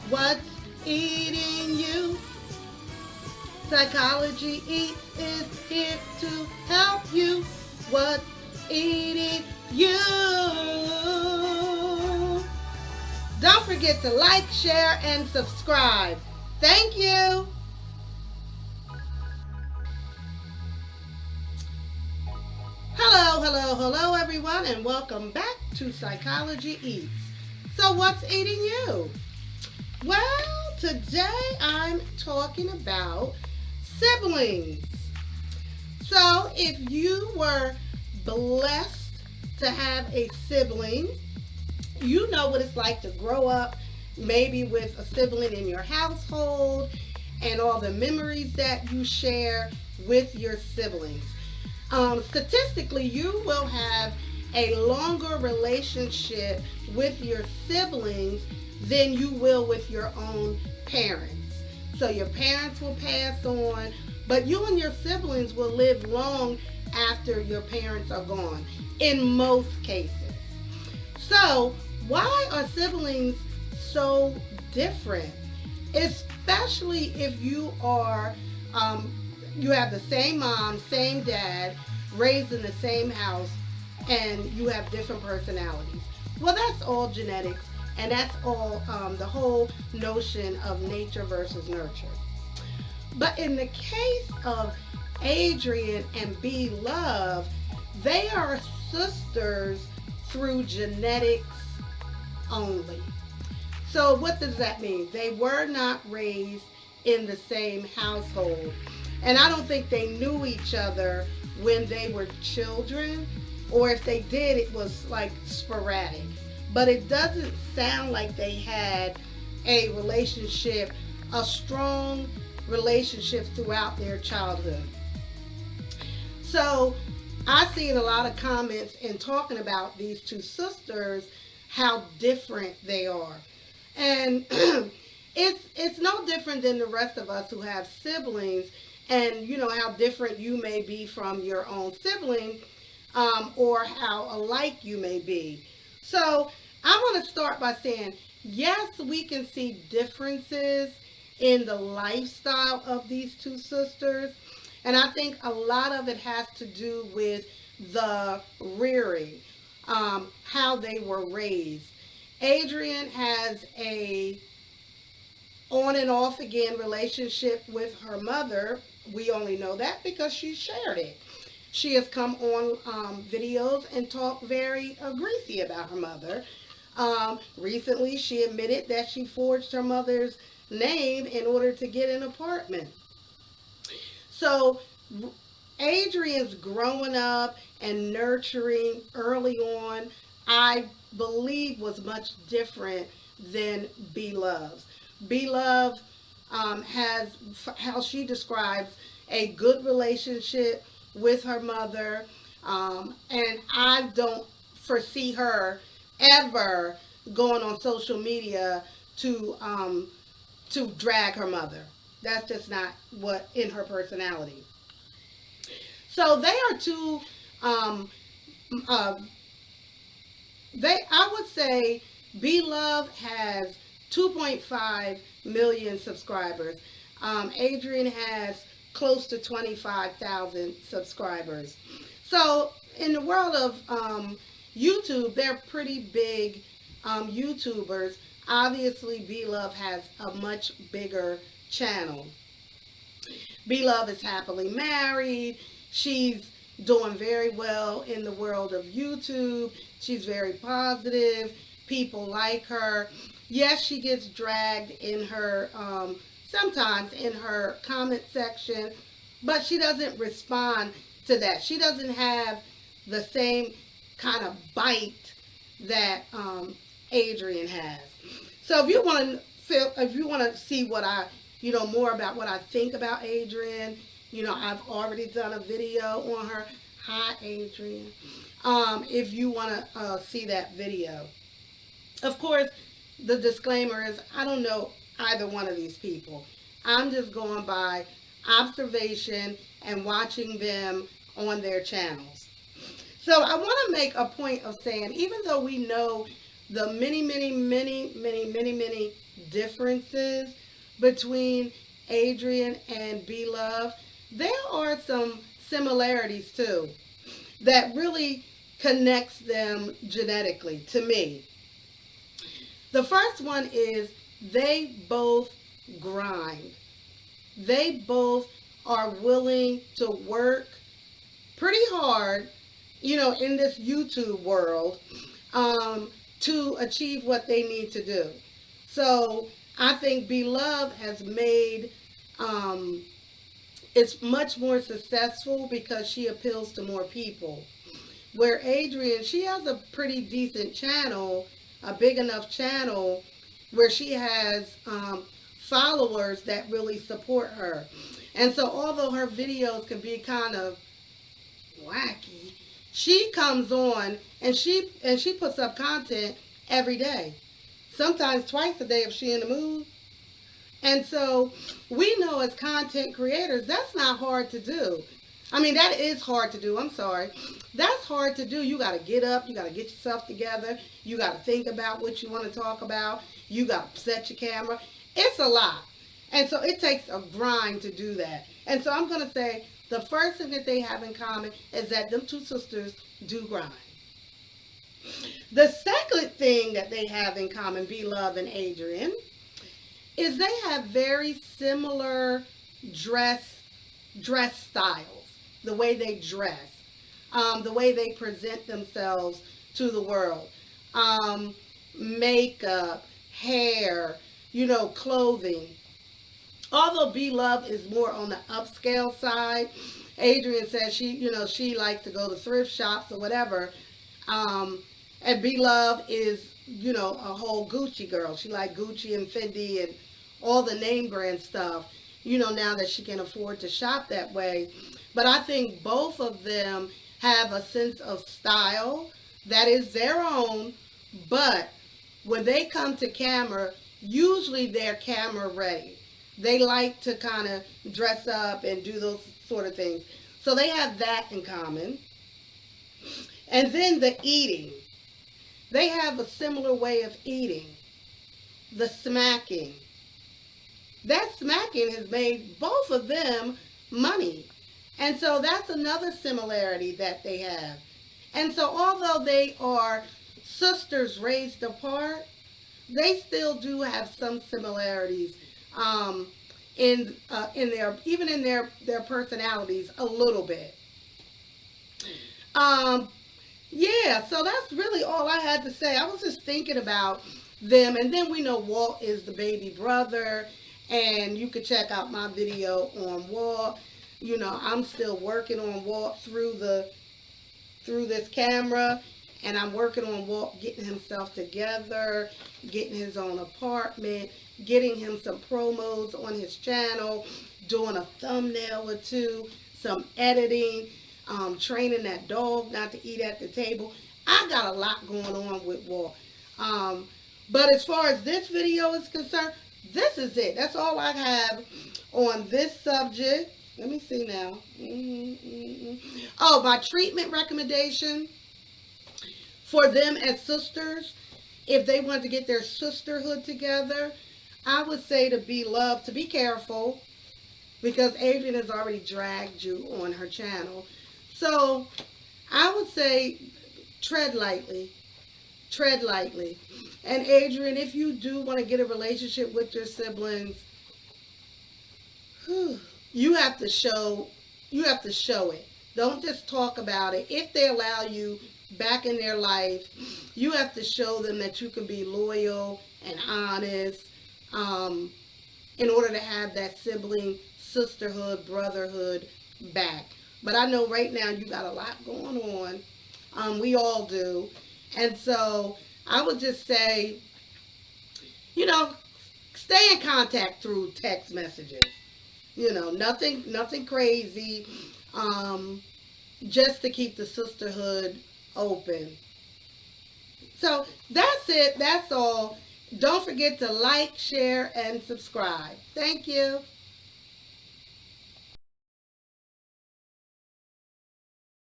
What's eating you? Psychology Eats is here to help you. What's eating you? Don't forget to like, share, and subscribe. Thank you. Hello, hello, hello, everyone, and welcome back to Psychology Eats. So, what's eating you? Well, today I'm talking about siblings. So, if you were blessed to have a sibling, you know what it's like to grow up maybe with a sibling in your household and all the memories that you share with your siblings. Statistically, you will have a longer relationship with your siblings than you will with your own parents. So your parents will pass on, but you and your siblings will live long after your parents are gone, in most cases. So, why are siblings so different? Especially if um, you have the same mom, same dad, raised in the same house, and you have different personalities. Well, that's all genetics, and that's all the whole notion of nature versus nurture. But in the case of Adrienne and B Love, they are sisters through genetics only. So, what does that mean? They were not raised in the same household. And I don't think they knew each other when they were children, or if they did, it was like sporadic. But it doesn't sound like they had a relationship, a strong relationship throughout their childhood. So I've seen a lot of comments in talking about these two sisters, how different they are. And it's no different than the rest of us who have siblings, and you know how different you may be from your own sibling, or how alike you may be. So I want to start by saying, yes, we can see differences in the lifestyle of these two sisters. And I think a lot of it has to do with the rearing, how they were raised. Adrienne has a on and off again relationship with her mother. We only know that because she shared it. She has come on videos and talked very greasy about her mother. Recently, she admitted that she forged her mother's name in order to get an apartment. So, Adrienne's growing up and nurturing early on, I believe, was much different than B Love's. B Love has how she describes a good relationship with her mother, and I don't foresee her ever going on social media to drag her mother. That's just not what in her personality. So they are two. Um, uh, I would say B Love has 2.5 million subscribers. Adrienne has close to 25,000 subscribers. So in the world of YouTube, they're pretty big YouTubers. Obviously, B Love has a much bigger channel. B Love is happily married. She's doing very well in the world of YouTube. She's very positive. People like her. Yes, she gets dragged in her, sometimes in her comment section, but she doesn't respond to that. She doesn't have the same kind of bite that Adrienne has. So if you want to see what I, more about what I think about Adrienne, I've already done a video on her. Hi, Adrienne. If you want to see that video, of course, the disclaimer is I don't know either one of these people. I'm just going by observation and watching them on their channels. So I want to make a point of saying, even though we know the many, many, many, many, many, many differences between Adrienne and Beloved, there are some similarities too that really connects them genetically to me. The first one is they both grind. They both are willing to work pretty hard, in this YouTube world, to achieve what they need to do. So I think Beloved has made it's much more successful because she appeals to more people. Where Adrienne, she has a pretty decent channel, a big enough channel where she has followers that really support her. And so although her videos can be kind of wacky, she comes on and she puts up content every day. Sometimes twice a day if she in the mood. And so we know as content creators, that's not hard to do. I mean, that is hard to do. I'm sorry. That's hard to do. You got to get up. You got to get yourself together. You got to think about what you want to talk about. You got to set your camera. It's a lot. And so it takes a grind to do that. And so I'm going to say the first thing that they have in common is that them two sisters do grind. The second thing that they have in common, Beloved and Adrienne, is they have very similar dress styles, the way they dress, the way they present themselves to the world, makeup, hair, clothing. Although Beloved is more on the upscale side, Adrienne says she likes to go to thrift shops or whatever, and Beloved is a whole Gucci girl. She like Gucci and Fendi and all the name brand stuff, now that she can afford to shop that way. But I think both of them have a sense of style that is their own, but when they come to camera, usually they're camera ready. They like to kind of dress up and do those sort of things. So they have that in common. And then the eating. They have a similar way of eating. The smacking. That smacking has made both of them money. And so that's another similarity that they have. And so although they are sisters raised apart, they still do have some similarities in their personalities a little bit. Yeah, so that's really all I had to say. I was just thinking about them, and then we know Walt is the baby brother, and you could check out my video on Walt. I'm still working on Walt through this camera, and I'm working on Walt getting himself together, getting his own apartment, getting him some promos on his channel, doing a thumbnail or two, some editing, training that dog not to eat at the table. I got a lot going on with Walt. But as far as this video is concerned, this is it. That's all I have on this subject. Let me see now. Oh, my treatment recommendation for them as sisters, if they want to get their sisterhood together, I would say to Beloved to be careful, because Adrienne has already dragged you on her channel. So I would say tread lightly. Tread lightly. And Adrienne, if you do want to get a relationship with your siblings, you have to show it. Don't just talk about it. If they allow you back in their life, you have to show them that you can be loyal and honest, in order to have that sibling sisterhood, brotherhood back. But I know right now you got a lot going on. We all do. And so I would just say, stay in contact through text messages. Nothing crazy. Just to keep the sisterhood open. So that's it. That's all. Don't forget to like, share, and subscribe. Thank you.